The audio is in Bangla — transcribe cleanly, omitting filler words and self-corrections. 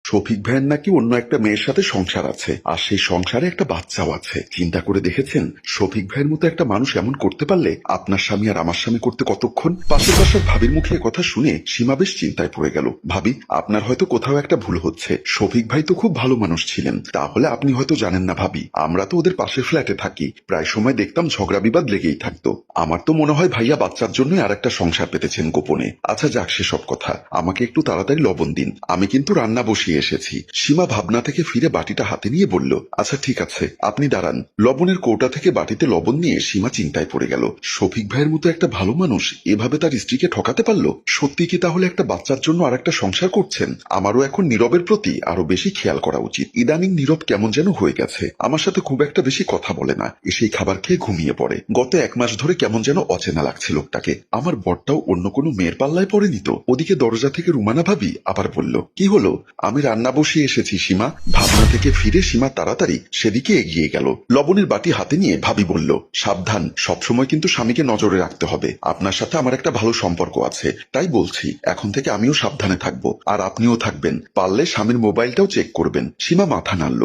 শফিক ভাইয়ের নাকি অন্য একটা মেয়ের সাথে সংসার আছে, আর সেই সংসারে একটা বাচ্চাও আছে। চিন্তা করে দেখেছেন শফিক ভাইয়ের মতো একটা মানুষ এমন করতে পারলে আপনার স্বামী আর আমার স্বামী করতে কতক্ষণ? পাশের বাসার ভাবির মুখে কথা শুনে সীমা বেশ চিন্তায় পড়ে গেল। ভাবি, আপনার হয়তো কোথাও একটা ভুল হচ্ছে। শফিক ভাই তো খুব ভালো মানুষ ছিলেন, তাহলে আপনি হয়তো জানেন না ভাবি, আমরা তো ওদের পাশের ফ্ল্যাটে থাকি, প্রায় সময় দেখতাম ঝগড়া বিবাদ লেগেই থাকতো। আমার তো মনে হয় ভাইয়া বাচ্চার জন্য আর একটা সংসার পেতেছেন গোপনে। আচ্ছা যাক সেসব কথা, আমাকে একটু তাড়াতাড়ি লবণ দিন, আমি কিন্তু রান্না বসিয়ে এসেছি। সীমা ভাবনা থেকে ফিরে বাটিটা হাতে নিয়ে বলল, আচ্ছা ঠিক আছে, আপনি দাঁড়ান। লবণের কৌটা থেকে বাটিতে লবণ নিয়ে সীমা চিন্তায় পড়ে গেল। শফিক ভাইয়ের মতো একটা ভালো মানুষ এভাবে তার স্ত্রীকে ঠকাতে পারলো? সত্যি কি তাহলে একটা বাচ্চার জন্য আর একটা সংসার করছেন? আমারও এখন নীরবের প্রতি আরো বেশি খেয়াল করা উচিত। ইদানিং নীরব কেমন যেন হয়ে গেছে, আমার সাথে খুব একটা বেশি কথা বলে না, এসেই খাবার খেয়ে ঘুমিয়ে পড়ে। গত 1 মাস ধরে কেমন যেন অচেনা লাগছে লোকটাকে। আমার বরটাও অন্য কোনো মেয়ের পাল্লায় পড়েনি তো? ওদিকে দরজা থেকে রুমানা ভাবি আবার বলল, কি হলো? আমি রান্না বসিয়ে এসেছি সীমা। ভাবনা থেকে ফিরে সীমা তাড়াতাড়ি সেদিকে এগিয়ে গেল। লবণের বাটি হাতে নিয়ে ভাবি বলল, সাবধান, সবসময় কিন্তু স্বামীকে নজরে রাখতে হবে। আপনার সাথে আমার একটা ভালো সম্পর্ক আছে, তাই বলছি এখন থেকে আমিও সাবধানে থাকবো, আর আপনিও থাকবেন। পারলে স্বামীর মোবাইলটাও চেক করবেন। সীমা মাথা নাড়ল।